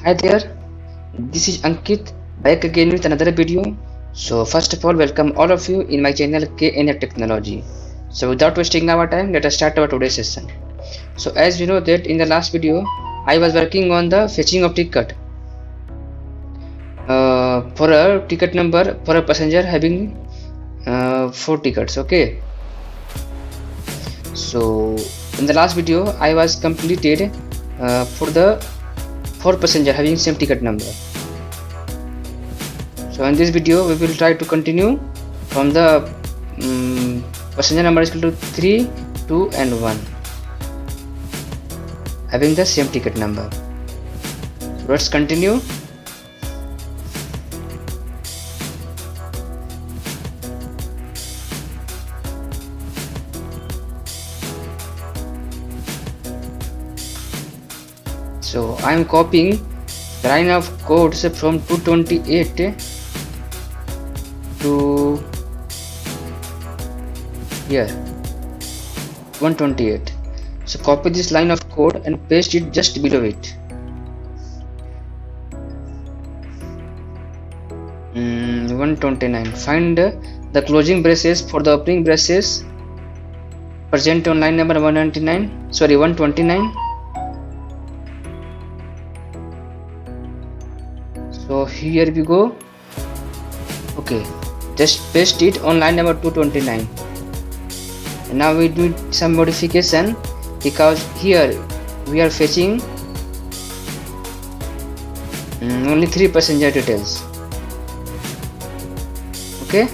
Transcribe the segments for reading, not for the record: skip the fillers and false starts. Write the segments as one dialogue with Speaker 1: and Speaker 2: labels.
Speaker 1: Hi there, this is Ankit back again with another video. So first of all, welcome all of you in my channel KNF Technology. So without wasting our time, let us start our today's session. So as you know that in the last video, I was working on the fetching of ticket for a ticket number for a passenger having 4 tickets. Okay. So in the last video, I was completed for the 4 passenger having same ticket number. So in this video we will try to continue from the passenger number is equal to 3, 2 and 1 having the same ticket number. So let's continue. So I am copying the line of codes from 228 to here 128. So copy this line of code and paste it just below it. 129. Find the closing braces for the opening braces present on line number 129. So here we go. Okay, just paste it on line number 229. And now we do some modification because here we are fetching only 3 passenger details. Okay,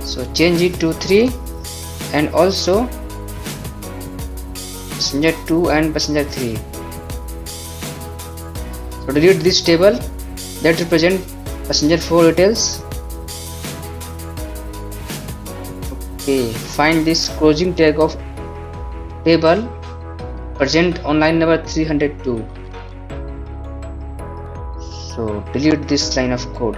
Speaker 1: so change it to 3 and also passenger 2 and passenger 3. So delete this table that represent passenger 4 details. Okay, find this closing tag of table present on line number 302. So delete this line of code.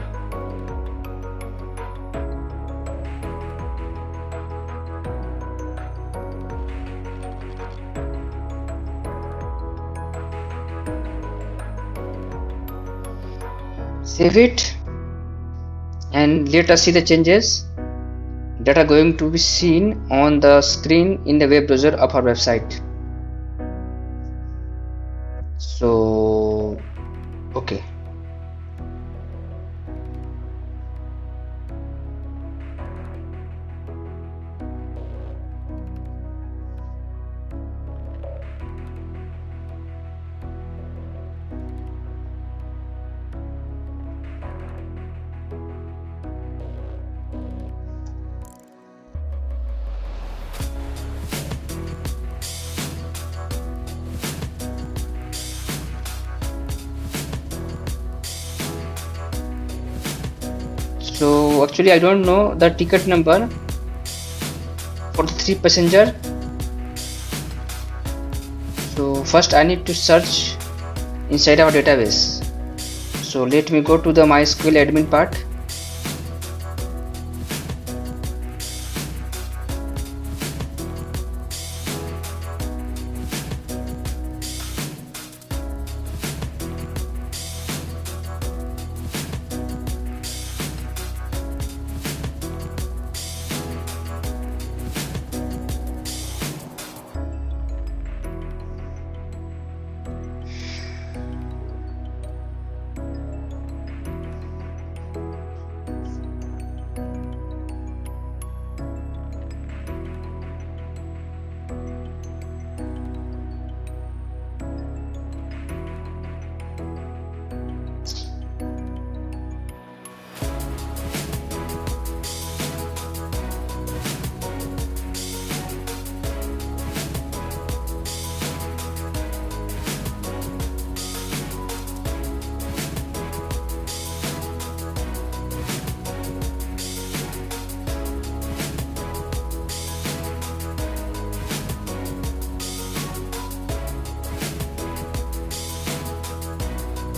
Speaker 1: Save it and let us see the changes that are going to be seen on the screen in the web browser of our website. So okay, so actually I don't know the ticket number for the 3 passenger. So first I need to search inside our database. So let me go to the MySQL admin part.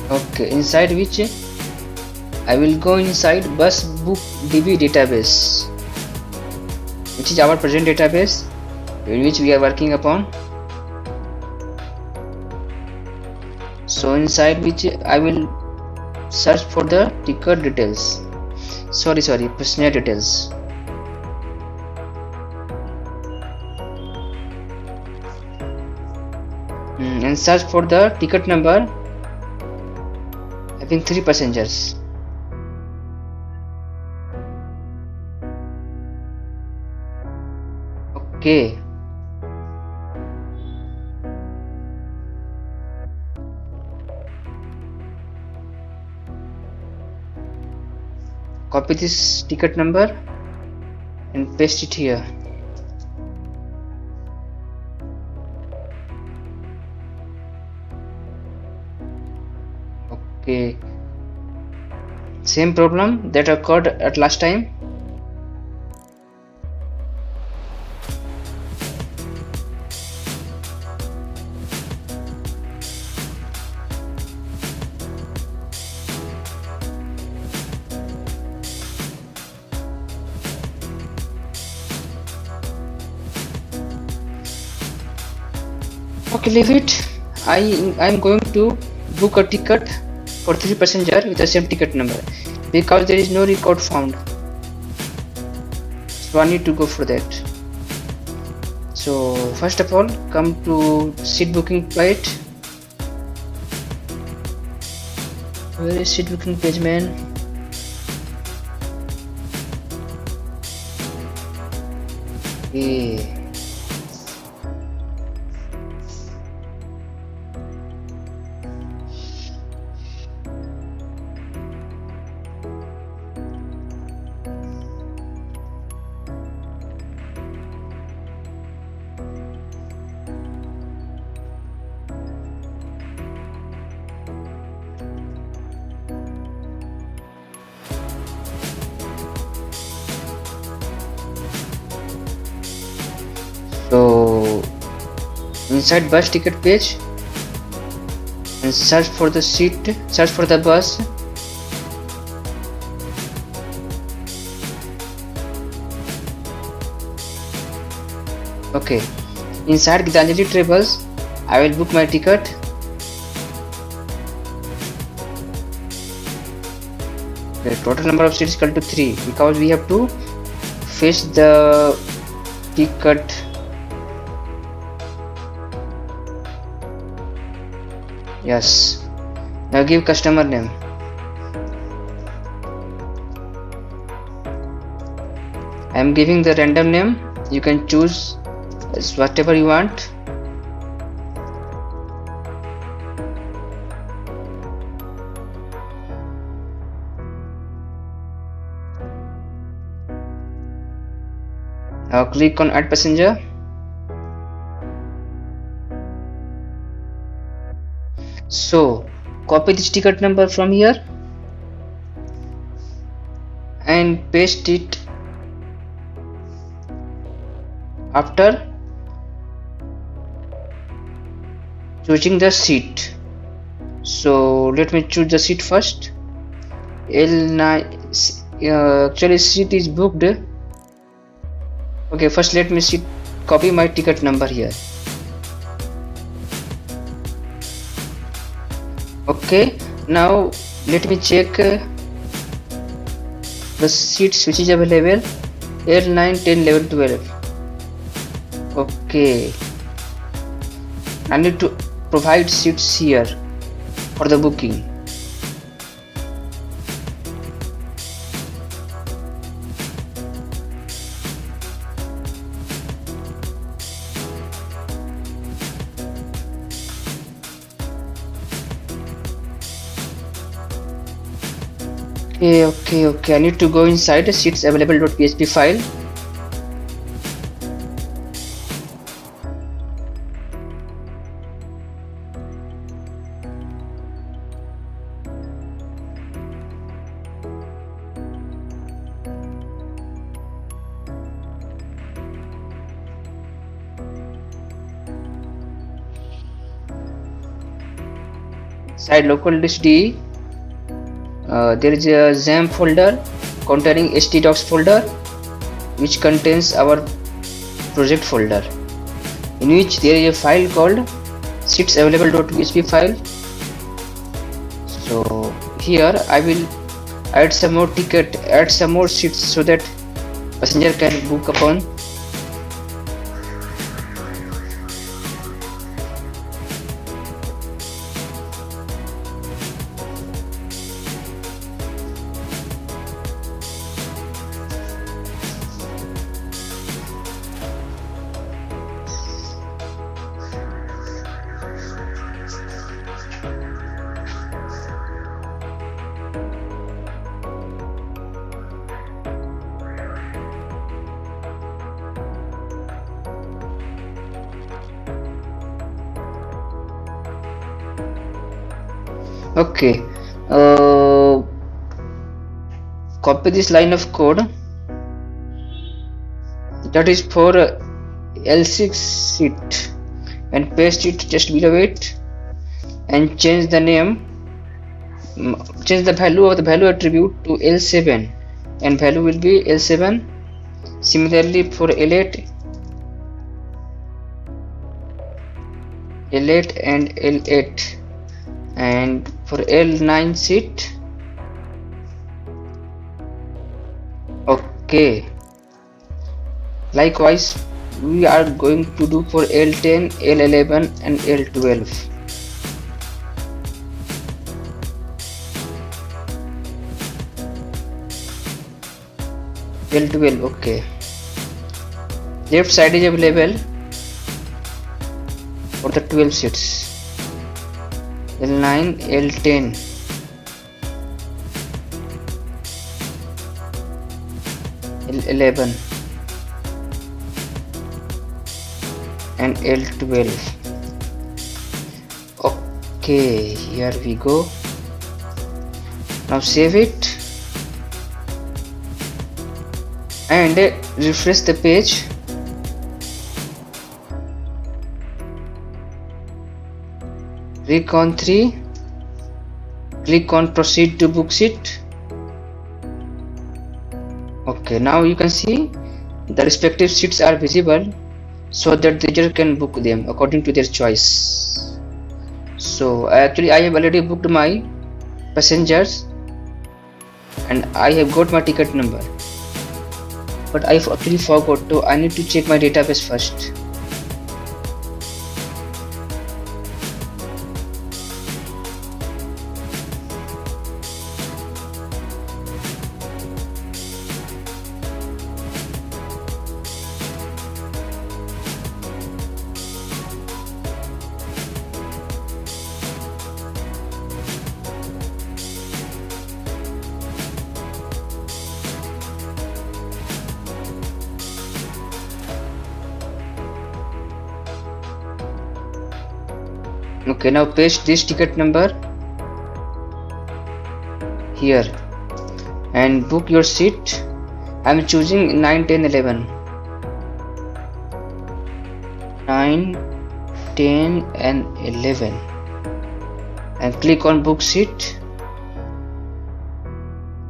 Speaker 1: Okay, inside which I will go inside bus book DB database, which is our present database in which we are working upon. So inside which I will search for the ticket details, sorry passenger details. And search for the ticket number having 3 passengers. Okay, copy this ticket number and paste it here. Okay, same problem that occurred at last time. Okay, leave it. I'm going to book a ticket for 3 passengers with the same ticket number because there is no record found, so I need to go for that. So first of all, come to seat booking page. Where is seat booking page, man? Okay. So inside bus ticket page and search for the seat, search for the bus. Okay, inside Gitanjali Travels I will book my ticket. Okay, total number of seats equal to 3 because we have to fetch the ticket. Yes, now give customer name. I am giving the random name, you can choose whatever you want. Now click on add passenger. So copy this ticket number from here and paste it after choosing the seat. So let me choose the seat first. L9 actually seat is booked. Okay, first let me copy my ticket number here. Okay, now let me check the seats which is available. L9, 10, 11, 12. Okay, I need to provide seats here for the booking. Okay, I need to go inside the seats available.php file. Inside local disk D, there is a XAMPP folder containing htdocs folder which contains our project folder, in which there is a file called seats available.php file. So here I will add some more add some more seats so that passenger can book upon. Okay, copy this line of code that is for L6 seat and paste it just below it, and change the name, change the value of the value attribute to L7, and value will be L7. Similarly for L8 and L8, and for L9 seat. Okay, likewise we are going to do for L10, L11 and L12. L12, okay. Left side is available for the 12 seats. L9, L10, L11 and L12. Okay, here we go. Now save it and refresh the page. Recon 3, click on proceed to book seat. Okay, now you can see the respective seats are visible so that the user can book them according to their choice. So actually I have already booked my passengers and I have got my ticket number, but I actually forgot to, I need to check my database first. Okay, now paste this ticket number here and book your seat. I am choosing 9, 10, 11. 9, 10 and 11 and click on book seat.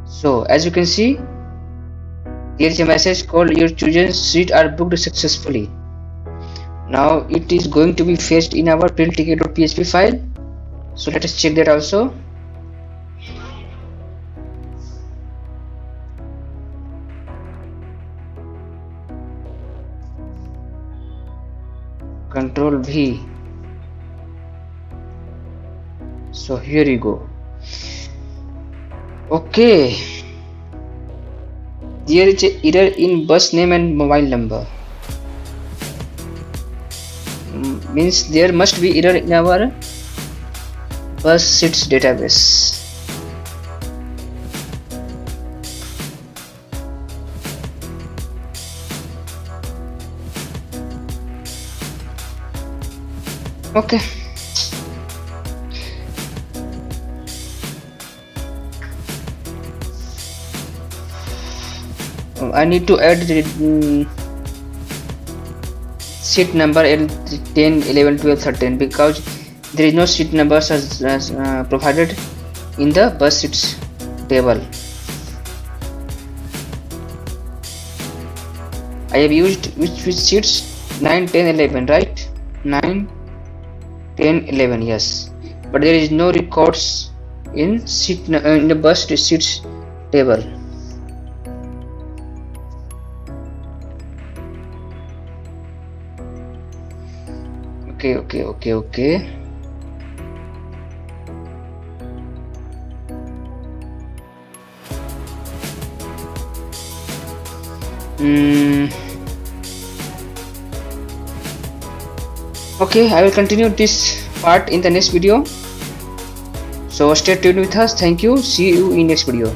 Speaker 1: So as you can see, there is a message called your chosen seat are booked successfully. Now it is going to be fetched in our print-ticket.php file. So let us check that also. Control V. So here you go. Okay. There is an error in bus name and mobile number. Means there must be error in our bus seats database. Okay. I need to add the seat number L10, 11, 12, 13 because there is no seat numbers as provided in the bus seats table. I have used which seats? 9, 10, 11, right? 9, 10, 11, yes. But there is no records in in the bus seats table. Okay. Okay, I will continue this part in the next video. So stay tuned with us. Thank you. See you in next video.